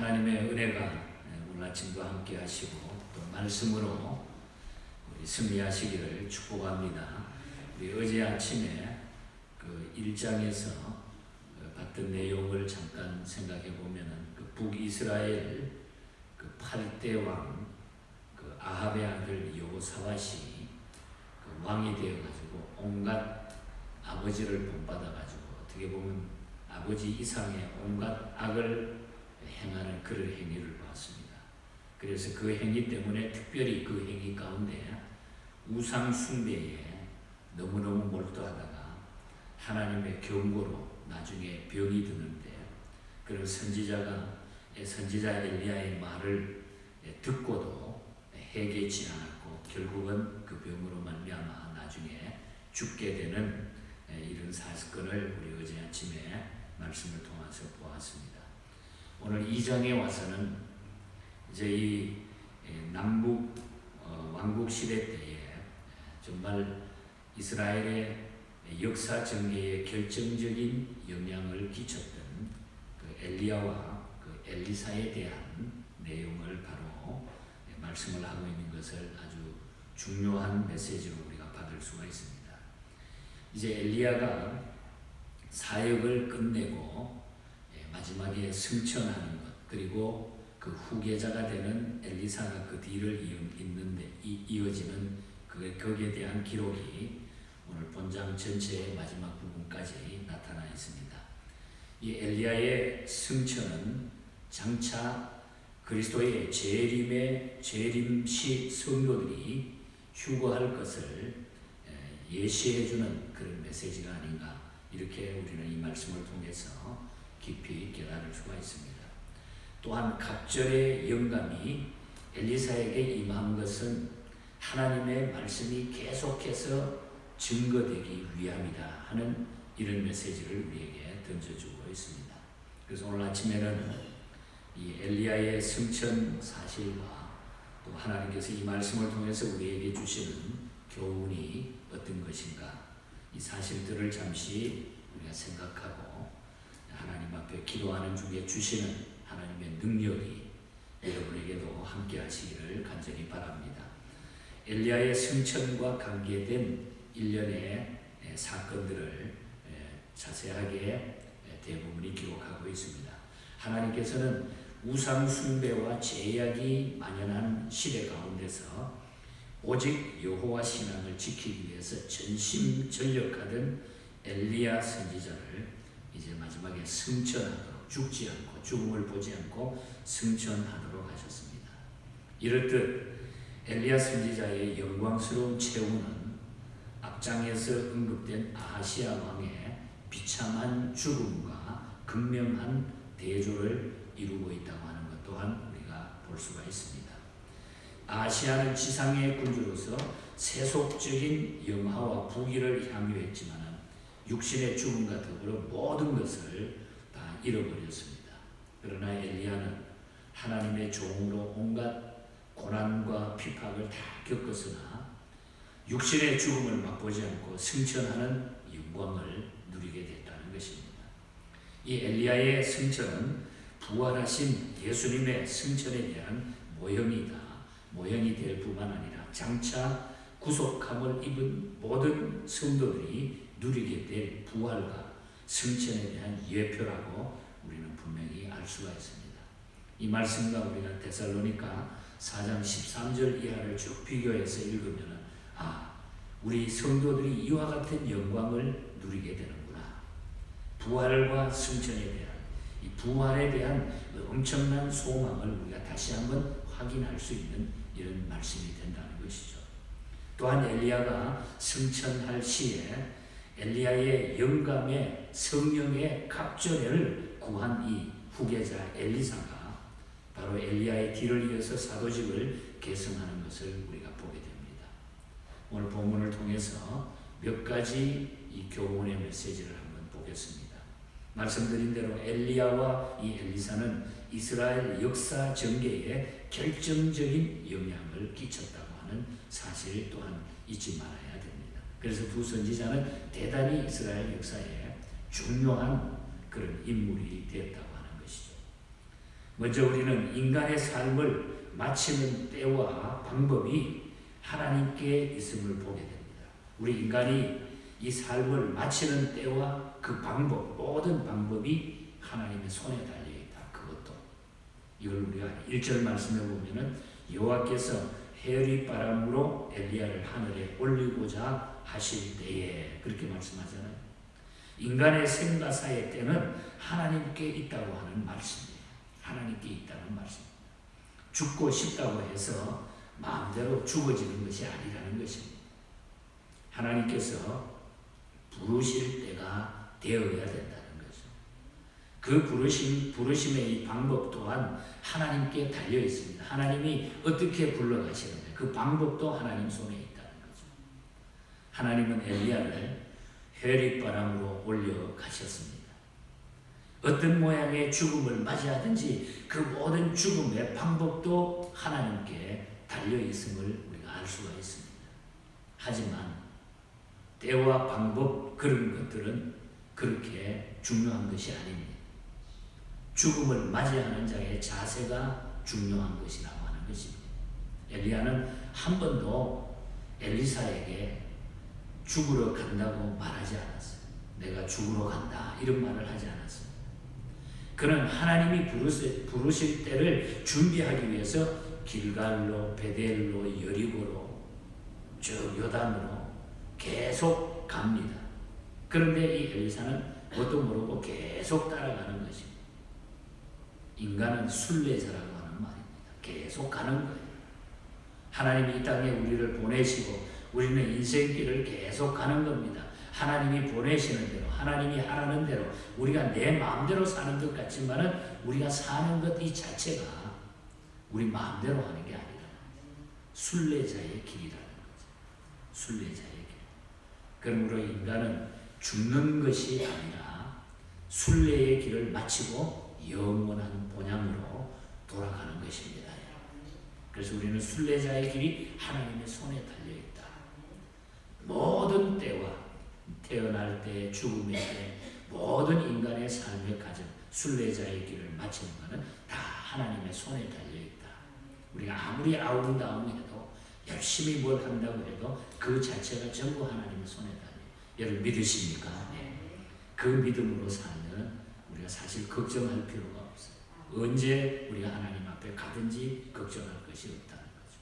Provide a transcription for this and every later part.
하나님의 은혜가 오늘 아침도 함께 하시고 또 말씀으로 우리 승리하시기를 축복합니다. 우리 어제 아침에 그 1장에서 봤던 내용을 잠깐 생각해 보면은 그 북이스라엘 그 8대 왕 그 아합의 아들 여호사밧이 그 왕이 되어 가지고 온갖 아버지를 본받아 가지고 어떻게 보면 아버지 이상의 온갖 악을 행하는 그런 행위를 보았습니다. 그래서 그 행위 때문에 특별히 그 행위 가운데 우상 숭배에 너무너무 몰두하다가 하나님의 경고로 나중에 병이 드는데 그런 선지자 엘리야의 말을 듣고도 해결치 않았고 결국은 그 병으로 말미암아 나중에 죽게 되는 이런 사건을 우리 어제 아침에 말씀을 통해서 보았습니다. 오늘 2장에 와서는 이제 이 남북 왕국 시대 때에 정말 이스라엘의 역사 전개에 결정적인 영향을 끼쳤던 그 엘리야와 그 엘리사에 대한 내용을 바로 말씀을 하고 있는 것을 아주 중요한 메시지로 우리가 받을 수가 있습니다. 이제 엘리야가 사역을 끝내고 마지막에 승천하는 것, 그리고 그 후계자가 되는 엘리사가 그 뒤를 이어지는 거기에 대한 기록이 오늘 본장 전체의 마지막 부분까지 나타나 있습니다. 이 엘리야의 승천은 장차 그리스도의 재림시 성도들이 휴거할 것을 예시해주는 그런 메시지가 아닌가, 이렇게 우리는 이 말씀을 통해서 깊이 깨달을 수가 있습니다. 또한 갑절의 영감이 엘리사에게 임한 것은 하나님의 말씀이 계속해서 증거되기 위함이다 하는 이런 메시지를 우리에게 던져주고 있습니다. 그래서 오늘 아침에는 이 엘리야의 승천 사실과 또 하나님께서 이 말씀을 통해서 우리에게 주시는 교훈이 어떤 것인가, 이 사실들을 잠시 우리가 생각하고 하나님 앞에 기도하는 중에 주시는 하나님의 능력이 여러분에게도 함께 하시기를 간절히 바랍니다. 엘리야의 승천과 관계된 일련의 사건들을 자세하게 대부분이 기록하고 있습니다. 하나님께서는 우상 숭배와 제약이 만연한 시대 가운데서 오직 여호와 신앙을 지키기 위해서 전심전력하던 엘리야 선지자를 이제 마지막에 승천하도록, 죽지 않고 죽음을 보지 않고 승천하도록 하셨습니다. 이렇듯 엘리야 선지자의 영광스러운 최후는 앞장에서 언급된 아하시아 왕의 비참한 죽음과 극명한 대조를 이루고 있다고 하는 것 또한 우리가 볼 수가 있습니다. 아하시아는 지상의 군주로서 세속적인 영화와 부귀를 향유했지만 육신의 죽음과 더불어 모든 것을 다 잃어버렸습니다. 그러나 엘리야는 하나님의 종으로 온갖 고난과 핍박을 다 겪었으나 육신의 죽음을 맛보지 않고 승천하는 영광을 누리게 됐다는 것입니다. 이 엘리야의 승천은 부활하신 예수님의 승천에 대한 모형이 될 뿐만 아니라 장차 구속함을 입은 모든 성도들이 누리게 될 부활과 승천에 대한 예표라고 우리는 분명히 알 수가 있습니다. 이 말씀과 우리가 데살로니가 4장 13절 이하를 쭉 비교해서 읽으면 우리 성도들이 이와 같은 영광을 누리게 되는구나. 부활과 승천에 대한, 이 부활에 대한 엄청난 소망을 우리가 다시 한번 확인할 수 있는 이런 말씀이 된다는 것이죠. 또한 엘리야가 승천할 시에 엘리야의 영감의 성령의 갑절을 구한 이 후계자 엘리사가 바로 엘리야의 뒤를 이어서 사도직을 계승하는 것을 우리가 보게 됩니다. 오늘 본문을 통해서 몇 가지 이 교훈의 메시지를 한번 보겠습니다. 말씀드린 대로 엘리야와 이 엘리사는 이스라엘 역사 전개에 결정적인 영향을 끼쳤다고 하는 사실 또한 잊지 말아야 됩니다. 그래서 두 선지자는 대단히 이스라엘 역사에 중요한 그런 인물이 되었다고 하는 것이죠. 먼저 우리는 인간의 삶을 마치는 때와 방법이 하나님께 있음을 보게 됩니다. 우리 인간이 이 삶을 마치는 때와 그 방법, 모든 방법이 하나님의 손에 달려있다. 그것도. 이걸 우리가 1절 말씀에 보면은 여호와께서 해리바람으로 엘리야를 하늘에 올리고자 하실 때에 그렇게 말씀하잖아요. 인간의 생과사의 때는 하나님께 있다고 하는 말씀이에요. 하나님께 있다는 말씀. 죽고 싶다고 해서 마음대로 죽어지는 것이 아니라는 것입니다. 하나님께서 부르실 때가 되어야 된다는 거죠. 그 부르심의 이 방법 또한 하나님께 달려 있습니다. 하나님이 어떻게 불러가시는지 그 방법도 하나님 손에 있다는 거죠. 하나님은 엘리야를 해릭바람으로 올려가셨습니다. 어떤 모양의 죽음을 맞이하든지 그 모든 죽음의 방법도 하나님께 달려있음을 우리가 알 수가 있습니다. 하지만 때와 방법 그런 것들은 그렇게 중요한 것이 아닙니다. 죽음을 맞이하는 자의 자세가 중요한 것이라고 하는 것입니다. 엘리야는 한 번도 엘리사에게 죽으러 간다고 말하지 않았어요. 내가 죽으러 간다 이런 말을 하지 않았어요. 그는 하나님이 부르실 때를 준비하기 위해서 길갈로, 베델로, 여리고로, 쭉 요단으로 계속 갑니다. 그런데 이 엘리사는 뭣도 모르고 계속 따라가는 것입니다. 인간은 순례자라고 하는 말입니다. 계속 가는 거예요. 하나님이 이 땅에 우리를 보내시고 우리는 인생길을 계속 가는 겁니다. 하나님이 보내시는 대로, 하나님이 하라는 대로 우리가 내 마음대로 사는 것 같지만은 우리가 사는 것 이 자체가 우리 마음대로 하는 게 아니라 순례자의 길이라는 거죠. 순례자의 길. 그러므로 인간은 죽는 것이 아니라 순례의 길을 마치고 영원한 본향으로 돌아가는 것입니다. 그래서 우리는 순례자의 길이 하나님의 손에 달려있다. 모든 때와 태어날 때, 죽음의 때, 모든 인간의 삶의 과정, 순례자의 길을 마치는 것은 다 하나님의 손에 달려있다. 우리가 아무리 아웅다웅해도 열심히 뭘 한다고 해도 그 자체가 전부 하나님의 손에 달려요. 여러분 믿으십니까? 네. 그 믿음으로 살면 우리가 사실 걱정할 필요가 없어요. 언제 우리가 하나님 앞에 가든지 걱정할 것이 없다는 거죠.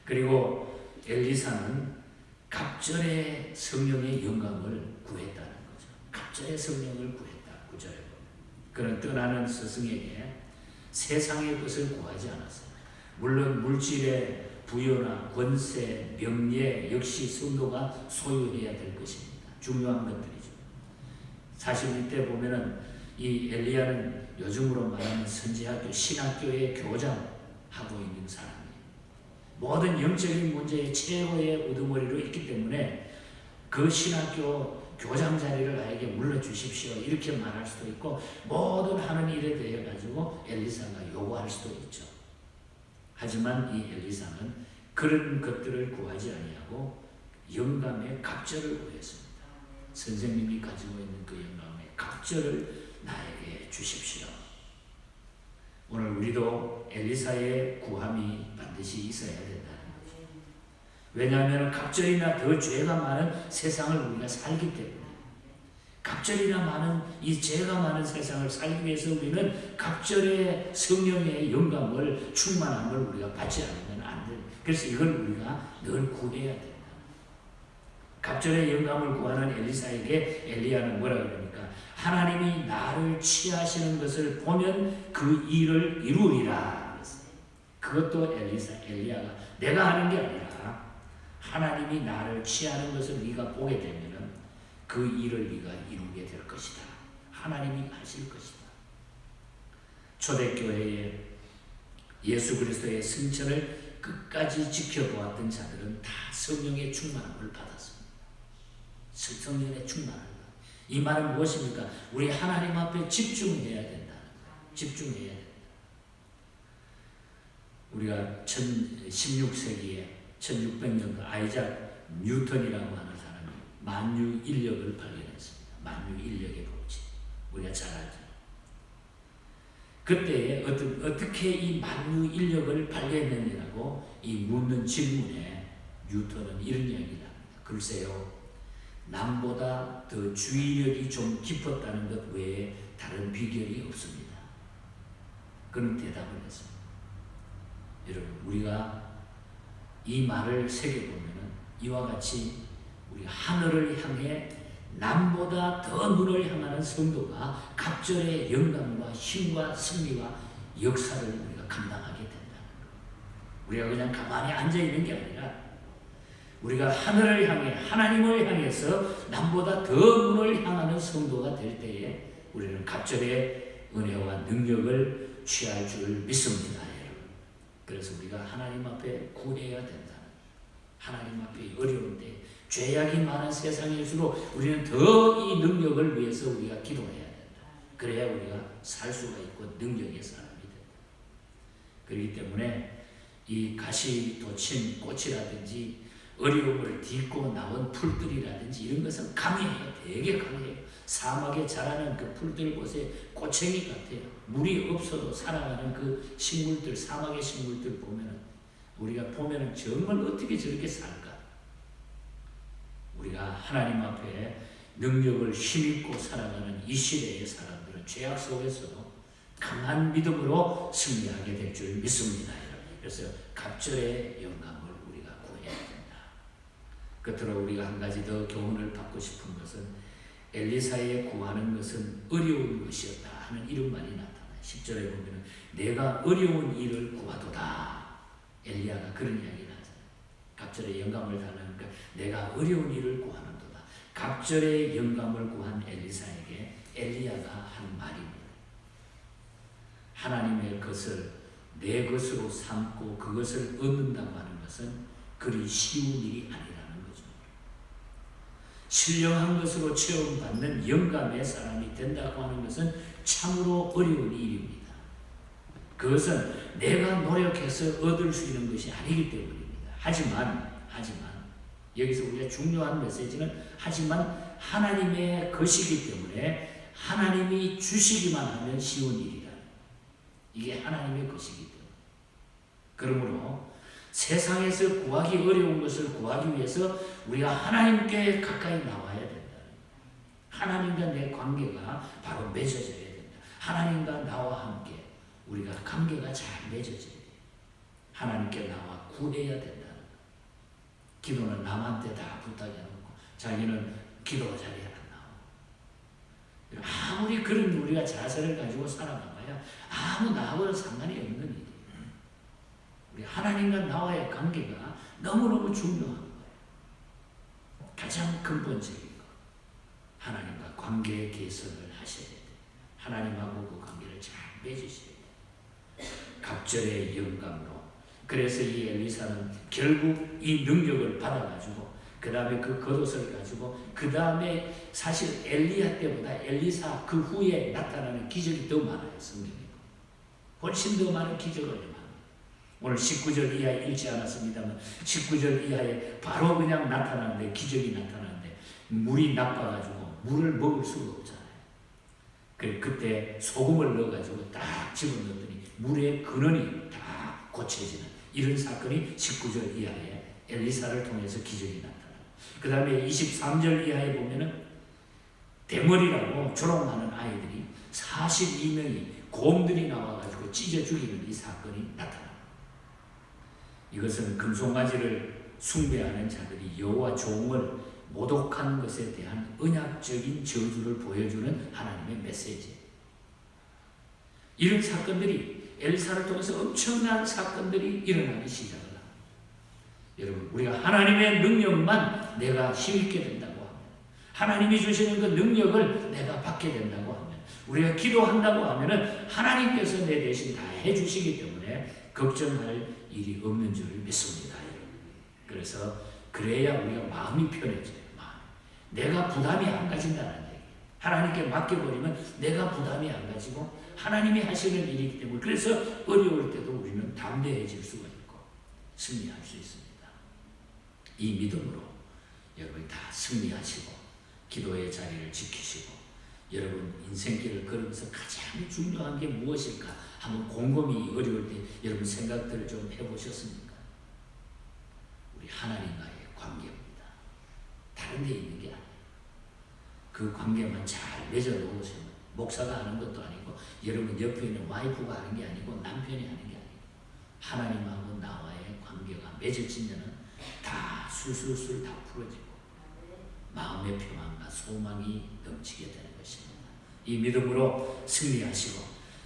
그리고 엘리사는 갑절의 성령의 영감을 구했다는 거죠. 갑절의 성령을 구했다. 9절에 보면. 그는 떠나는 스승에게 세상의 것을 구하지 않았어요. 물론 물질의 부여나 권세, 명예 역시 성도가 소유해야 될 것입니다. 중요한 것들이죠. 사실 이때 보면은 이 엘리야는 요즘으로 말하는 선지학교, 신학교의 교장하고 있는 사람이에요. 모든 영적인 문제의 최고의 우두머리로 있기 때문에 그 신학교 교장 자리를 나에게 물러주십시오 이렇게 말할 수도 있고 모든 하는 일에 대해 가지고 엘리사가 요구할 수도 있죠. 하지만 이 엘리사는 그런 것들을 구하지 아니하고 영감의 갑절을 구했습니다. 선생님이 가지고 있는 그 영감의 갑절을 나에게 주십시오. 오늘 우리도 엘리사의 구함이 반드시 있어야 된다는 거죠. 왜냐하면 갑절이나 더 죄가 많은 세상을 우리가 살기 때문에 갑절이나 많은 이 죄가 많은 세상을 살기 위해서 우리는 갑절의 성령의 영감을 충만함을 우리가 받지 않으면 안 됩니다. 그래서 이걸 우리가 늘 구해야 된다. 갑절의 영감을 구하는 엘리사에게 엘리야는 뭐라 그럽니까? 하나님이 나를 취하시는 것을 보면 그 일을 이루리라. 그것도 엘리야가 내가 하는 게 아니라 하나님이 나를 취하는 것을 네가 보게 되면 그 일을 네가 이루게 될 것이다. 하나님이 하실 것이다. 초대교회에 예수 그리스도의 승천을 끝까지 지켜보았던 자들은 다 성령의 충만함을 받았습니다. 성령의 충만함. 이 말은 무엇입니까? 우리 하나님 앞에 집중해야 된다는 거예요. 집중해야 된다. 우리가 16세기에 1600년도 아이작 뉴턴이라고 하는 사람이 만유 인력을 발견했습니다. 만유 인력의 법칙. 우리가 잘 알죠. 그때에 어떻게 이 만유 인력을 발견했느냐고 이 묻는 질문에 뉴턴은 이런 이야기를 합니다. 글쎄요, 남보다 더 주의력이 좀 깊었다는 것 외에 다른 비결이 없습니다. 그런 대답을 했습니다. 여러분, 우리가 이 말을 새겨보면 이와 같이 우리 하늘을 향해 남보다 더 눈을 향하는 성도가 갑절의 영광과 힘과 승리와 역사를 우리가 감당하게 된다는 것. 우리가 그냥 가만히 앉아있는 게 아니라 우리가 하늘을 향해 하나님을 향해서 남보다 더 눈을 향하는 성도가 될 때에 우리는 갑절의 은혜와 능력을 취할 줄 믿습니다. 여러분. 그래서 우리가 하나님 앞에 구해야 된다. 하나님 앞에 어려울 때 죄악이 많은 세상일수록 우리는 더 이 능력을 위해서 우리가 기도해야 된다. 그래야 우리가 살 수가 있고 능력의 사람이 된다. 그렇기 때문에 이 가시 돋친 꽃이라든지 어려움을 딛고 나온 풀들이라든지 이런 것은 강해요. 되게 강해요. 사막에 자라는 그 풀들 곳에 꼬챙이 같아요. 물이 없어도 살아가는 그 식물들, 사막의 식물들 보면은 우리가 보면은 정말 어떻게 저렇게 살까? 우리가 하나님 앞에 능력을 힘입고 살아가는 이 시대의 사람들은 죄악 속에서도 강한 믿음으로 승리하게 될 줄 믿습니다. 그래서 갑절의 영광을 우리가 구해야 된다. 끝으로 우리가 한 가지 더 교훈을 받고 싶은 것은 엘리사의 구하는 것은 어려운 것이었다 하는 이런 말이 나타나요. 10절에 보면 내가 어려운 일을 구하도다. 엘리야가 그런 이야기 나잖아요. 갑절의 영감을 달라니까 내가 어려운 일을 구하는도다. 갑절의 영감을 구한 엘리사에게 엘리야가 한 말입니다. 하나님의 것을 내 것으로 삼고 그것을 얻는다고 하는 것은 그리 쉬운 일이 아니라는 거죠. 신령한 것으로 체험받는 영감의 사람이 된다고 하는 것은 참으로 어려운 일입니다. 그것은 내가 노력해서 얻을 수 있는 것이 아니기 때문입니다. 하지만 여기서 우리가 중요한 메시지는 하지만 하나님의 것이기 때문에 하나님이 주시기만 하면 쉬운 일이라. 이게 하나님의 것이기 때문에. 그러므로 세상에서 구하기 어려운 것을 구하기 위해서 우리가 하나님께 가까이 나와야 된다. 하나님과 내 관계가 바로 맺어져야 된다. 하나님과 나와 함께 우리가 관계가 잘 맺어져야 돼. 하나님께 나와 구해야 된다는 거. 기도는 남한테 다 부탁해놓고 자기는 기도가 자리에 안 나오고. 아무리 그런 우리가 자세를 가지고 살아가봐야 아무 나하고는 상관이 없는 일이에요. 우리 하나님과 나와의 관계가 너무너무 중요한 거예요. 가장 근본적인 거. 하나님과 관계 개선을 하셔야 돼요. 하나님하고 그 관계를 잘 맺으셔야 돼요. 갑절의 영감으로. 그래서 이 엘리사는 결국 이 능력을 받아가지고 그 다음에 그 겉옷을 가지고 그 다음에 사실 엘리야 때보다 엘리사 그 후에 나타나는 기적이 더 많아요. 성경에. 훨씬 더 많은 기적을 합니다. 오늘 19절 이하에 읽지 않았습니다만 19절 이하에 바로 그냥 나타나는데 기적이 나타나는데 물이 나빠가지고 물을 먹을 수가 없잖아요. 그때 소금을 넣어가지고 딱 집어넣었더니 물의 근원이 다 고쳐지는 이런 사건이 19절 이하에 엘리사를 통해서 기적이 나타나요. 그 다음에 23절 이하에 보면은 대머리라고 조롱하는 아이들이 42명이 곰들이 나와가지고 찢어 죽이는 이 사건이 나타납니다. 이것은 금송아지를 숭배하는 자들이 여호와 종을 모독한 것에 대한 언약적인 저주를 보여주는 하나님의 메시지. 이런 사건들이 엘리사를 통해서 엄청난 사건들이 일어나기 시작을 합니다. 여러분, 우리가 하나님의 능력만 내가 힘있게 된다고 하면, 하나님이 주시는 그 능력을 내가 받게 된다고 하면, 우리가 기도한다고 하면은 하나님께서 내 대신 다 해주시기 때문에 걱정할 일이 없는 줄 믿습니다. 그래서 그래야 우리가 마음이 편해져요. 내가 부담이 안 가진다는 얘기. 하나님께 맡겨버리면 내가 부담이 안 가지고 하나님이 하시는 일이기 때문에 그래서 어려울 때도 우리는 담대해질 수가 있고 승리할 수 있습니다. 이 믿음으로 여러분이 다 승리하시고 기도의 자리를 지키시고 여러분 인생길을 걸으면서 가장 중요한 게 무엇일까? 한번 곰곰이 어려울 때 여러분 생각들을 좀 해보셨습니까? 우리 하나님과의 관계입니다. 다른 데 있는 게 아니에요. 그 관계만 잘 맺어놓으시면 목사가 하는 것도 아니고 여러분 옆에 있는 와이프가 하는 게 아니고 남편이 하는 게 아니고 하나님하고 나와의 관계가 맺어지면은 다 술술술 다 풀어지고 마음의 평안과 소망이 넘치게 되는 것입니다. 이 믿음으로 승리하시고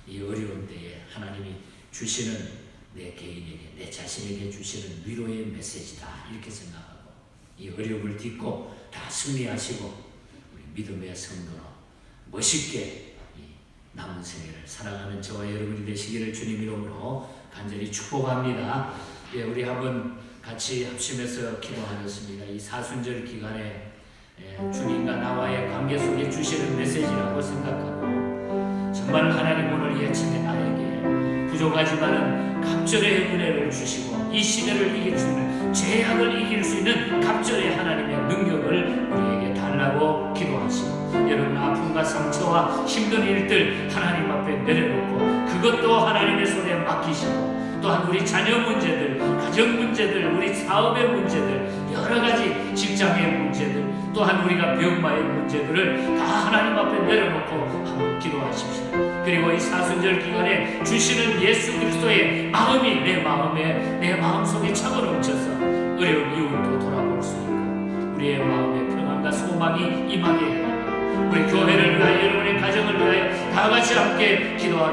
이 어려운 때에 하나님이 주시는 내 개인에게 내 자신에게 주시는 위로의 메시지다 이렇게 생각하고 이 어려움을 딛고 다 승리하시고 우리 믿음의 성도로 멋있게 이 남은 생애를 살아가는 저와 여러분이 되시기를 주님 이름으로 간절히 축복합니다. 예, 우리 한번 같이 합심해서 기도하겠습니다. 이 사순절 기간에 주님과 나와의 관계 속에 주시는 메시지라고 생각하고 정말 하나님 오늘 이 아침에 나에게 부족하지만은 갑절의 은혜를 주시고 이 시대를 이길 수 있는 죄악을 이길 수 있는 갑절의 하나님의 능력을 우리에게 달라고 기도하시고 여러분 아픔과 상처와 힘든 일들 하나님 앞에 내려놓고 그것도 하나님의 손에 맡기시고 또한 우리 자녀 문제들, 가정 문제들, 우리 사업의 문제들, 여러 가지 직장의 문제들, 또한 우리가 병마의 문제들을 다 하나님 앞에 내려놓고 한번 기도하십시오. 그리고 이 사순절 기간에 주시는 예수 그리스도의 마음이 내 마음속에 차고 넘쳐서 어려운 이웃도 돌아볼 수 있고 우리의 마음에 평안과 소망이 임하게 해달라. 우리 교회를 위하여 여러분의 가정을 위하여 다 같이 함께 기도하겠습니다.